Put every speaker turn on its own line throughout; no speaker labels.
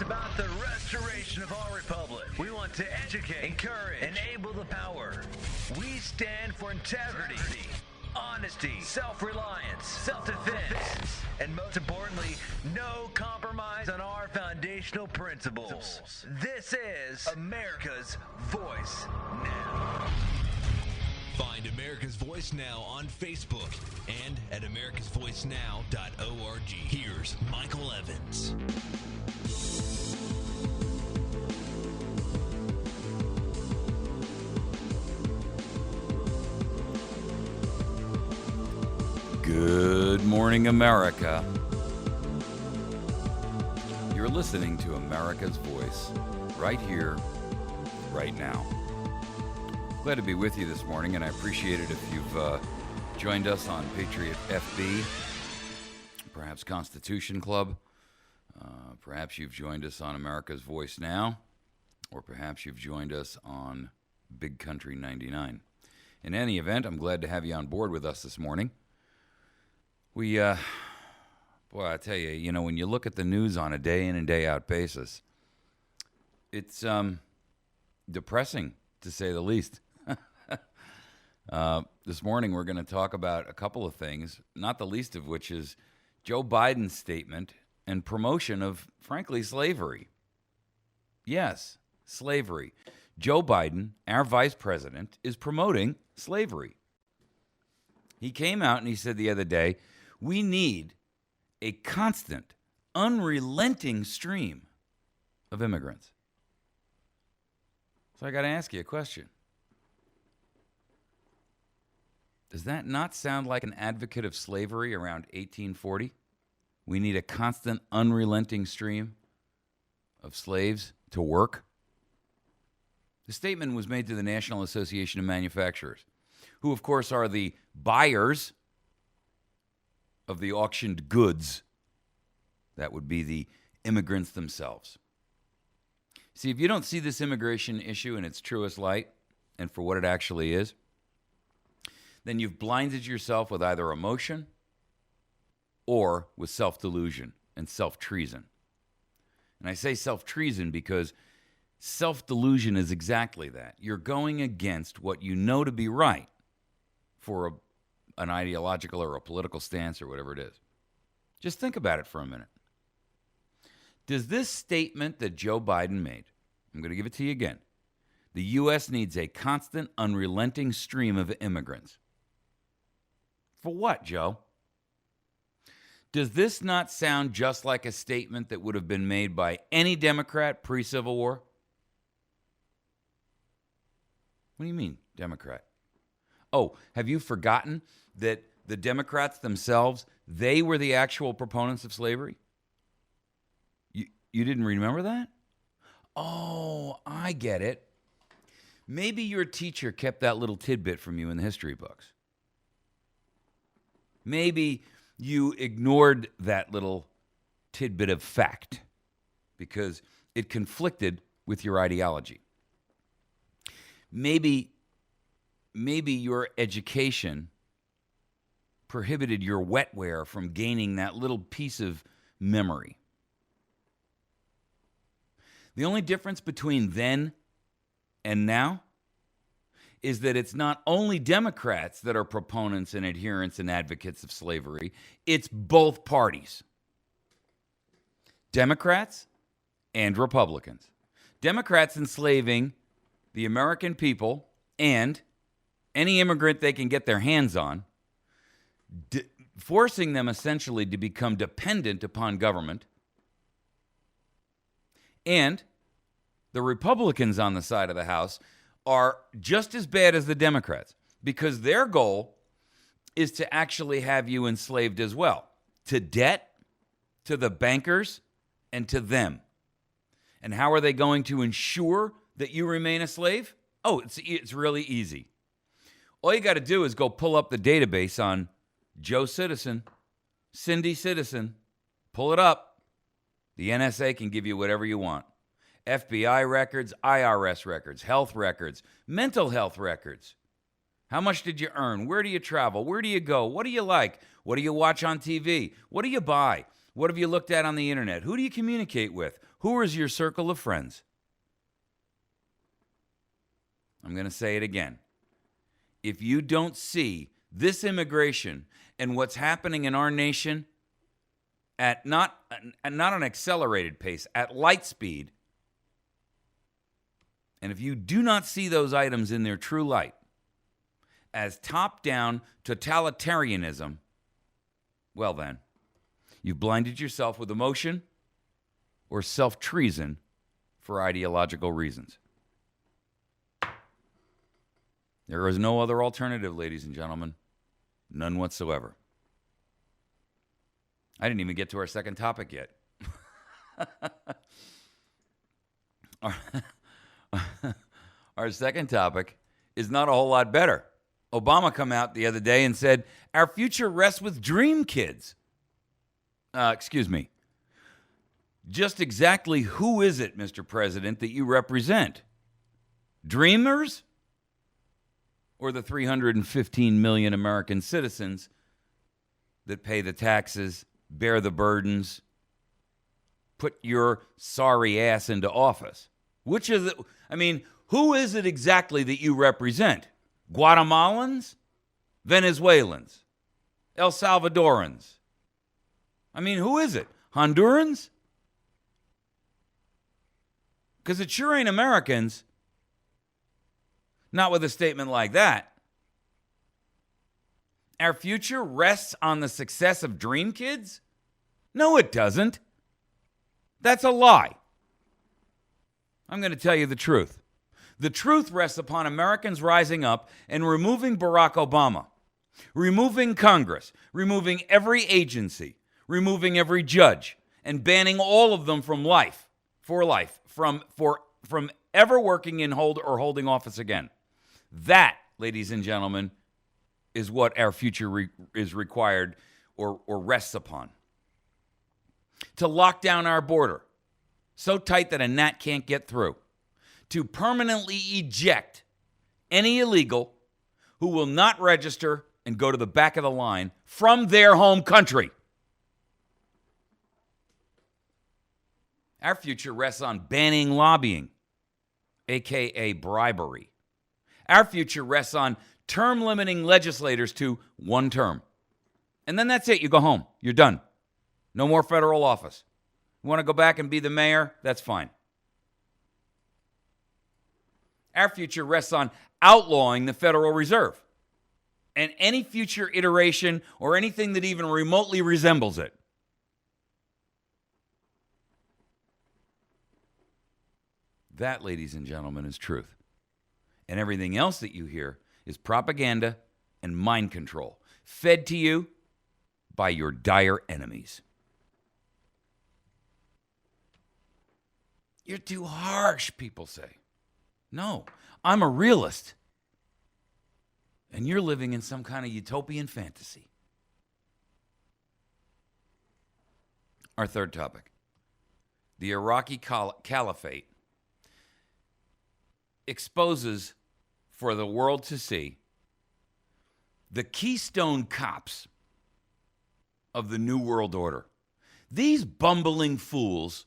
It's about the restoration of our republic. We want to educate, encourage, enable the power. We stand for integrity, honesty, self-reliance, self-defense, and most importantly, no compromise on our foundational principles. This is America's Voice Now.
Find America's Voice Now on Facebook and at americasvoicenow.org. Here's Michael Evans.
Good morning, America. You're listening to America's Voice right here, right now. Glad to be with you this morning, and I appreciate it if you've joined us on Patriot FB, perhaps Constitution Club, perhaps you've joined us on America's Voice Now, or perhaps you've joined us on Big Country 99. In any event, I'm glad to have you on board with us this morning. We, boy, I tell you, when you look at the news on a day in and day out basis, it's depressing, to say the least. This morning we're going to talk about a couple of things, not the least of which is Joe Biden's statement and promotion of, frankly, slavery. Yes, slavery. Joe Biden, our vice president, is promoting slavery. He came out and he said the other day, we need a constant, unrelenting stream of immigrants. So I got to ask you a question. Does that not sound like an advocate of slavery around 1840? We need a constant, unrelenting stream of slaves to work. The statement was made to the National Association of Manufacturers, who, of course, are the buyers of the auctioned goods. That would be the immigrants themselves. See, if you don't see this immigration issue in its truest light and for what it actually is, then you've blinded yourself with either emotion or with self-delusion and self-treason. And I say self-treason because self-delusion is exactly that. You're going against what you know to be right for an ideological or a political stance or whatever it is. Just think about it for a minute. Does this statement that Joe Biden made, I'm going to give it to you again, the U.S. needs a constant, unrelenting stream of immigrants. For what, Joe? Does this not sound just like a statement that would have been made by any Democrat pre-Civil War? What do you mean, Democrat? Oh, have you forgotten that the Democrats themselves, they were the actual proponents of slavery? You didn't remember that? Oh, I get it. Maybe your teacher kept that little tidbit from you in the history books. Maybe you ignored that little tidbit of fact because it conflicted with your ideology. Maybe your education prohibited your wetware from gaining that little piece of memory. The only difference between then and now is that it's not only Democrats that are proponents and adherents and advocates of slavery, it's both parties. Democrats and Republicans. Democrats enslaving the American people and any immigrant they can get their hands on, forcing them essentially to become dependent upon government. And the Republicans on the side of the House are just as bad as the Democrats because their goal is to actually have you enslaved as well, to debt, to the bankers, and to them. And how are they going to ensure that you remain a slave? Oh, it's really easy. All you got to do is go pull up the database on Joe Citizen, Cindy Citizen, pull it up. The NSA can give you whatever you want. FBI records, IRS records, health records, mental health records. How much did you earn? Where do you travel? Where do you go? What do you like? What do you watch on TV? What do you buy? What have you looked at on the internet? Who do you communicate with? Who is your circle of friends? I'm going to say it again. If you don't see this immigration and what's happening in our nation at not an accelerated pace, at light speed, and if you do not see those items in their true light as top-down totalitarianism, well then, you've blinded yourself with emotion or self-treason for ideological reasons. There is no other alternative, ladies and gentlemen. None whatsoever. I didn't even get to our second topic yet. Our second topic is not a whole lot better. Obama come out the other day and said, our future rests with dream kids. Excuse me. Just exactly who is it, Mr. President, that you represent? Dreamers? Or the 315 million American citizens that pay the taxes, bear the burdens, put your sorry ass into office? Which is it? I mean, who is it exactly that you represent? Guatemalans? Venezuelans? El Salvadorans? I mean, who is it? Hondurans? Because it sure ain't Americans. Not with a statement like that. Our future rests on the success of dream kids? No, it doesn't. That's a lie. I'm going to tell you the truth. The truth rests upon Americans rising up and removing Barack Obama, removing Congress, removing every agency, removing every judge, and banning all of them from life, from ever working in holding office again. That, ladies and gentlemen, is what our future is required or rests upon. To lock down our border so tight that a gnat can't get through. To permanently eject any illegal who will not register and go to the back of the line from their home country. Our future rests on banning lobbying, a.k.a. bribery. Our future rests on term limiting legislators to one term. And then that's it. You go home. You're done. No more federal office. You want to go back and be the mayor? That's fine. Our future rests on outlawing the Federal Reserve and any future iteration or anything that even remotely resembles it. That, ladies and gentlemen, is truth. And everything else that you hear is propaganda and mind control, fed to you by your dire enemies. You're too harsh, people say. No, I'm a realist. And you're living in some kind of utopian fantasy. Our third topic. The Iraqi Caliphate exposes for the world to see the keystone cops of the New World Order. These bumbling fools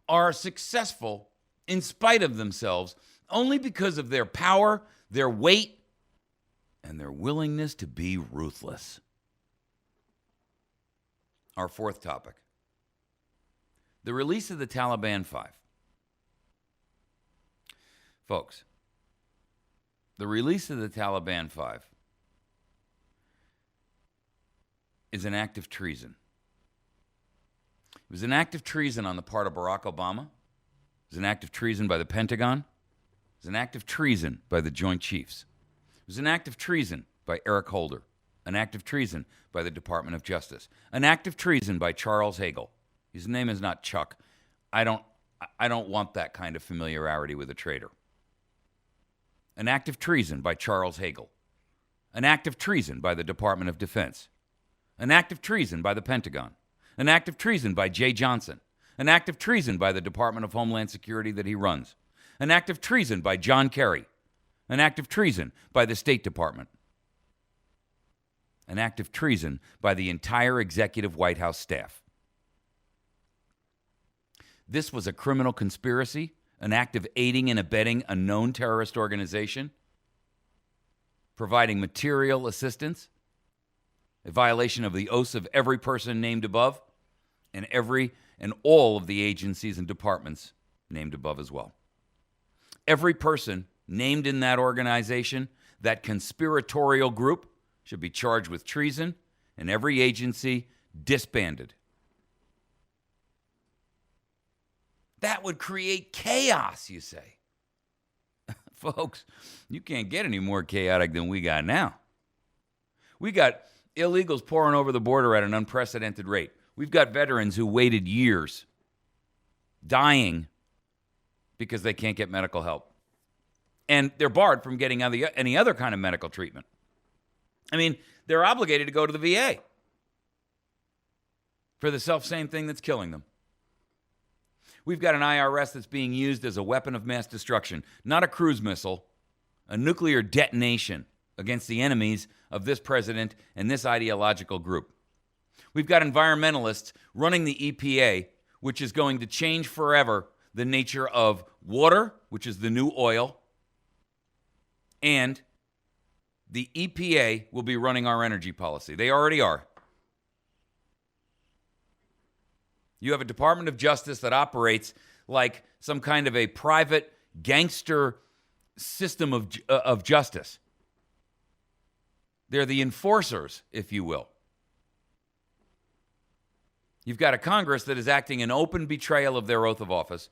are successful in spite of themselves only because of their power, their weight, and their willingness to be ruthless. Our fourth topic. The release of the Taliban 5. Folks, the release of the Taliban 5 is an act of treason. It was an act of treason on the part of Barack Obama. It was an act of treason by the Pentagon. It was an act of treason by the Joint Chiefs. It was an act of treason by Eric Holder. An act of treason by the Department of Justice. An act of treason by Charles Hagel. His name is not Chuck. I don't want that kind of familiarity with a traitor. An act of treason by Charles Hagel. An act of treason by the Department of Defense. An act of treason by the Pentagon. An act of treason by Jay Johnson. An act of treason by the Department of Homeland Security that he runs. An act of treason by John Kerry. An act of treason by the State Department. An act of treason by the entire executive White House staff. this was a criminal conspiracy, an act of aiding and abetting a known terrorist organization, providing material assistance, a violation of the oaths of every person named above, and all of the agencies and departments named above as well. Every person named in that organization, that conspiratorial group, should be charged with treason, and every agency disbanded. That would create chaos, you say. Folks, you can't get any more chaotic than we got now. We got illegals pouring over the border at an unprecedented rate. We've got veterans who waited years, dying because they can't get medical help. And they're barred from getting any other kind of medical treatment. I mean, they're obligated to go to the VA for the self-same thing that's killing them. We've got an IRS that's being used as a weapon of mass destruction, not a cruise missile, a nuclear detonation against the enemies of this president and this ideological group. We've got environmentalists running the EPA, which is going to change forever the nature of water, which is the new oil, and the EPA will be running our energy policy. They already are. You have a Department of Justice that operates like some kind of a private gangster system of justice. They're the enforcers, if you will. You've got a Congress that is acting in open betrayal of their oath of office.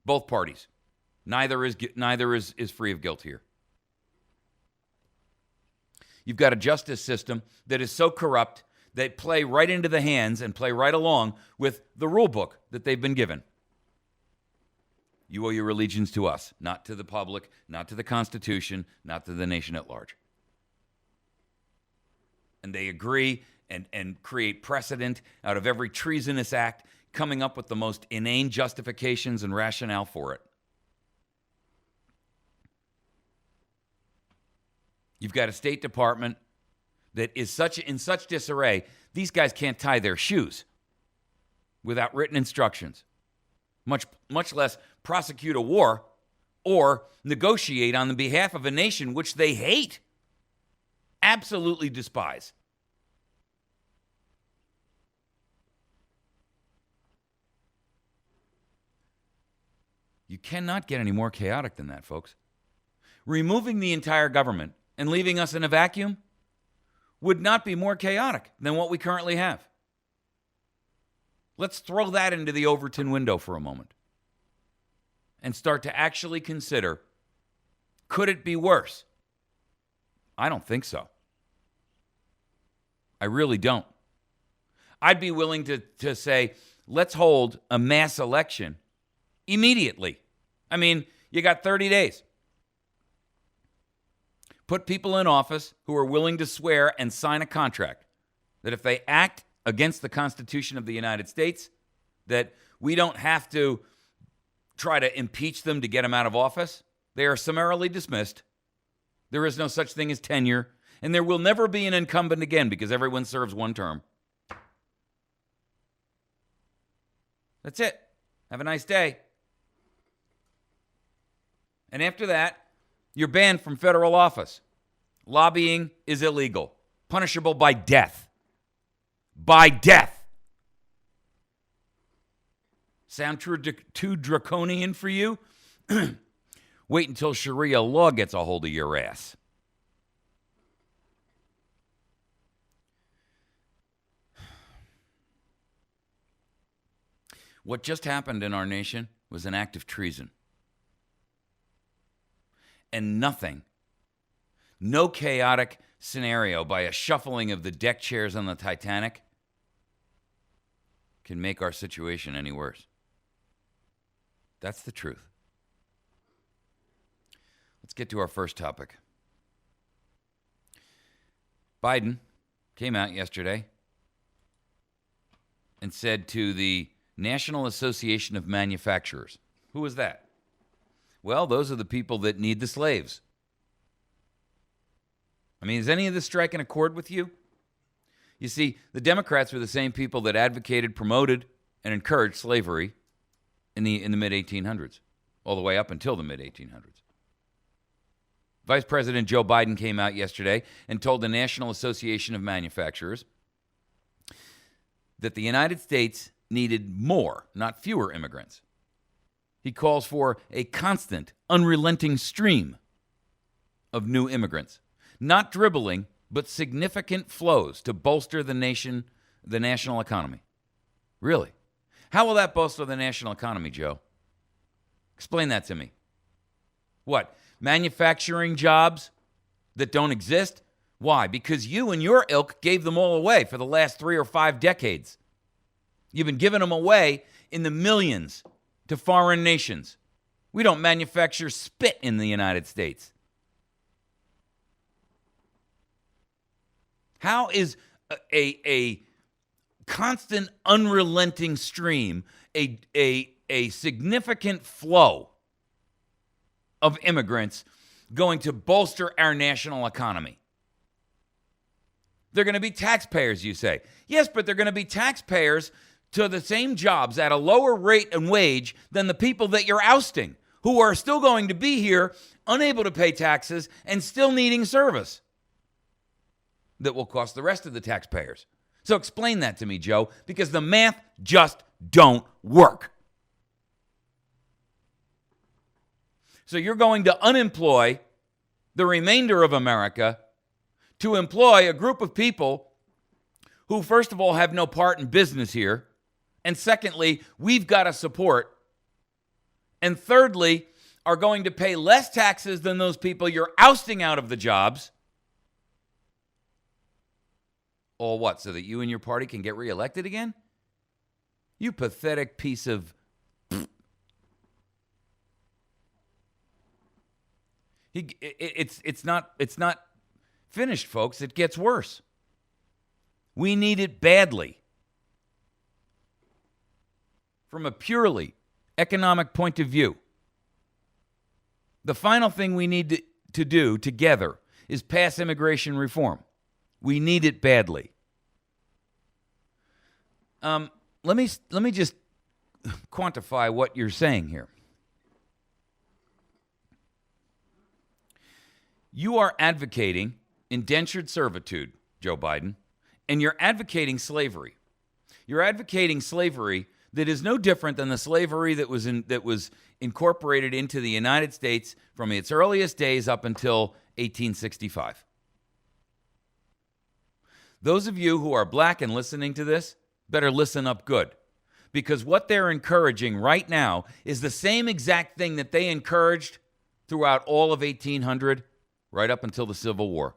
Both parties. Neither is free of guilt here. You've got a justice system that is so corrupt they play right into the hands and play right along with the rule book that they've been given. You owe your allegiance to us, not to the public, not to the Constitution, not to the nation at large. And they agree and create precedent out of every treasonous act, coming up with the most inane justifications and rationale for it. You've got a State Department that is in such disarray, these guys can't tie their shoes without written instructions, much less prosecute a war or negotiate on the behalf of a nation which they hate, absolutely despise. You cannot get any more chaotic than that, folks. Removing the entire government and leaving us in a vacuum would not be more chaotic than what we currently have. Let's throw that into the Overton window for a moment and start to actually consider, could it be worse? I don't think so. I really don't. I'd be willing to say, let's hold a mass election immediately. I mean, you got 30 days. Put people in office who are willing to swear and sign a contract that if they act against the Constitution of the United States, that we don't have to try to impeach them to get them out of office. They are summarily dismissed. There is no such thing as tenure, and there will never be an incumbent again because everyone serves one term. That's it. Have a nice day. And after that, you're banned from federal office. Lobbying is illegal, punishable by death. By death. Sound too draconian for you? Wait until Sharia law gets a hold of your ass. What just happened in our nation was an act of treason. And nothing, no chaotic scenario by a shuffling of the deck chairs on the Titanic can make our situation any worse. That's the truth. Let's get to our first topic. Biden came out yesterday and said to the National Association of Manufacturers, who is that? Well, those are the people that need the slaves. I mean, is any of this striking a chord with you? You see, the Democrats were the same people that advocated, promoted, and encouraged slavery in the mid 1800s, all the way up until the mid 1800s. Vice President Joe Biden came out yesterday and told the National Association of Manufacturers that the United States needed more, not fewer immigrants. He calls for a constant, unrelenting stream of new immigrants, not dribbling, but significant flows to bolster the national economy. Really? How will that bolster the national economy, Joe? Explain that to me. What? Manufacturing jobs that don't exist? Why? Because you and your ilk gave them all away for the last 3 or 5 decades. You've been giving them away in the millions to foreign nations. We don't manufacture spit in the United States. How is a constant, unrelenting stream, a significant flow of immigrants going to bolster our national economy? They're going to be taxpayers, you say. Yes, but they're going to be taxpayers to the same jobs at a lower rate and wage than the people that you're ousting, who are still going to be here, unable to pay taxes, and still needing service that will cost the rest of the taxpayers. So explain that to me, Joe, because the math just don't work. So you're going to unemploy the remainder of America to employ a group of people who, first of all, have no part in business here, and secondly, we've got to support, and thirdly, are going to pay less taxes than those people you're ousting out of the jobs. All what? So that you and your party can get reelected again? You pathetic piece of... It's not finished, folks. It gets worse. We need it badly. From a purely economic point of view, the final thing we need to do together is pass immigration reform. We need it badly. Let me just quantify what you're saying here. You are advocating indentured servitude, Joe Biden, and you're advocating slavery. You're advocating slavery that is no different than the slavery that was incorporated into the United States from its earliest days up until 1865. Those of you who are black and listening to this better listen up good, because what they're encouraging right now is the same exact thing that they encouraged throughout all of 1800, right up until the Civil War.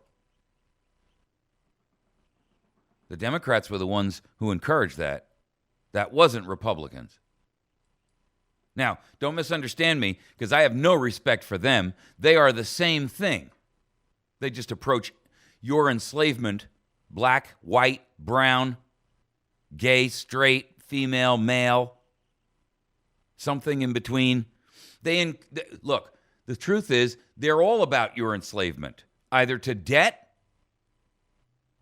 The Democrats were the ones who encouraged that. That wasn't Republicans. Now, don't misunderstand me, because I have no respect for them. They are the same thing. They just approach your enslavement, black, white, brown, gay, straight, female, male, something in between. Look, the truth is, they're all about your enslavement, either to debt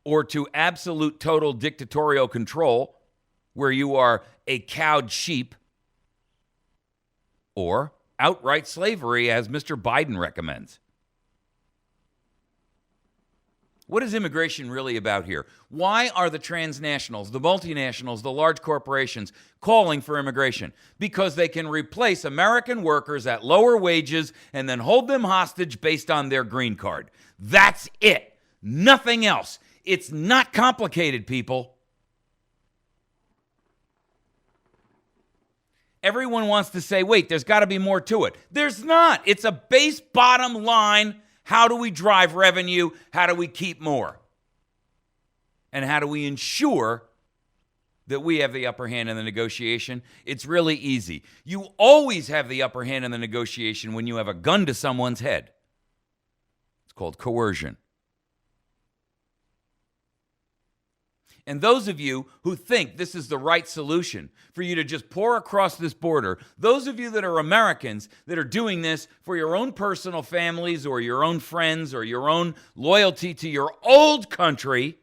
or to absolute total dictatorial control, where you are a cowed sheep, or outright slavery, as Mr. Biden recommends. What is immigration really about here? Why are the transnationals, the multinationals, the large corporations calling for immigration? Because they can replace American workers at lower wages and then hold them hostage based on their green card. That's it. Nothing else. It's not complicated, people. Everyone wants to say, wait, there's got to be more to it. There's not. It's a base bottom line. How do we drive revenue? How do we keep more? And how do we ensure that we have the upper hand in the negotiation? It's really easy. You always have the upper hand in the negotiation when you have a gun to someone's head. It's called coercion. And those of you who think this is the right solution for you to just pour across this border, those of you that are Americans that are doing this for your own personal families or your own friends or your own loyalty to your old country,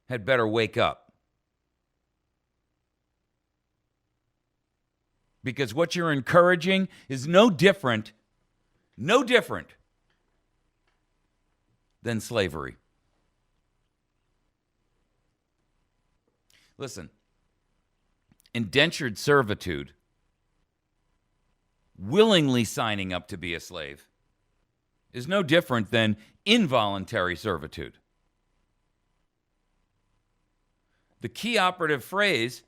had better wake up. Because what you're encouraging is no different than slavery. Listen, indentured servitude, willingly signing up to be a slave, is no different than involuntary servitude. The key operative phrase,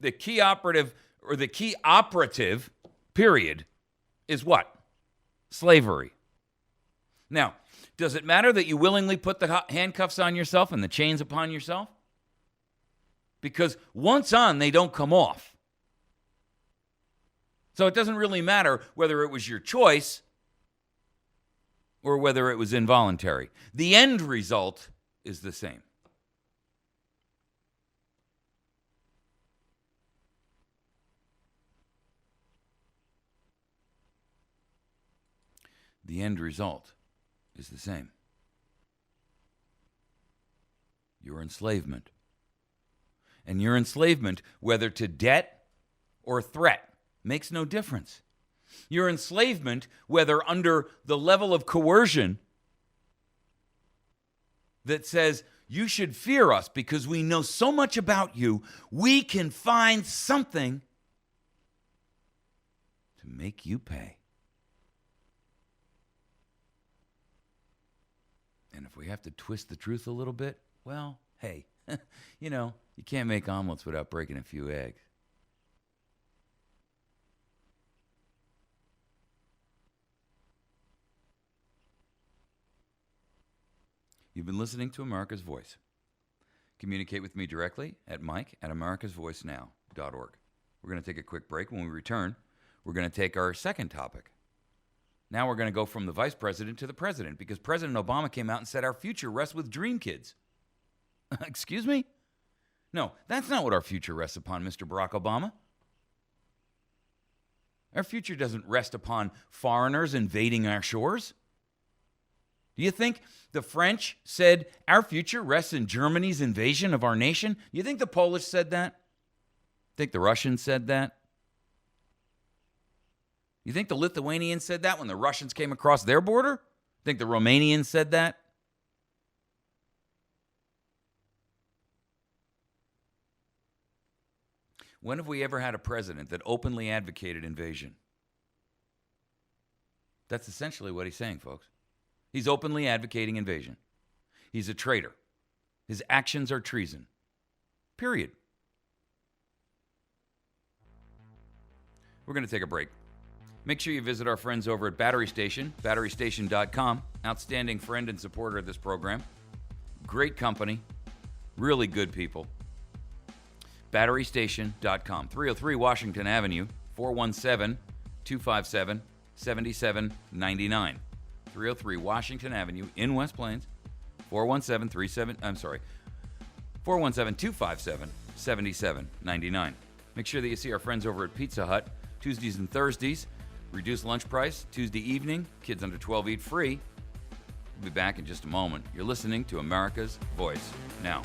the key operative period is what? Slavery. Now, does it matter that you willingly put the handcuffs on yourself and the chains upon yourself? Because once on, they don't come off. So it doesn't really matter whether it was your choice or whether it was involuntary. The end result is the same. The end result is the same. Your enslavement. And your enslavement, whether to debt or threat, makes no difference. Your enslavement, whether under the level of coercion that says, you should fear us because we know so much about you, we can find something to make you pay. And if we have to twist the truth a little bit, well, hey, you know, you can't make omelets without breaking a few eggs. You've been listening to America's Voice. Communicate with me directly at mike@americasvoicenow.org. We're going to take a quick break. When we return, we're going to take our second topic. Now we're going to go from the vice president to the president, because President Obama came out and said our future rests with dream kids. Excuse me? No, that's not what our future rests upon, Mr. Barack Obama. Our future doesn't rest upon foreigners invading our shores. Do you think the French said our future rests in Germany's invasion of our nation? Do you think the Polish said that? Think the Russians said that? You think the Lithuanians said that when the Russians came across their border? Think the Romanians said that? When have we ever had a president that openly advocated invasion? That's essentially what he's saying, folks. He's openly advocating invasion. He's a traitor. His actions are treason. Period. We're going to take a break. Make sure you visit our friends over at Battery Station, batterystation.com. Outstanding friend and supporter of this program. Great company. Really good people. Batterystation.com. 303 Washington Avenue, 417-257-7799. 303 Washington Avenue in West Plains, 417-257-7799. Make sure that you see our friends over at Pizza Hut, Tuesdays and Thursdays. Reduced lunch price, Tuesday evening. Kids under 12 eat free. We'll be back in just a moment. You're listening to America's Voice Now.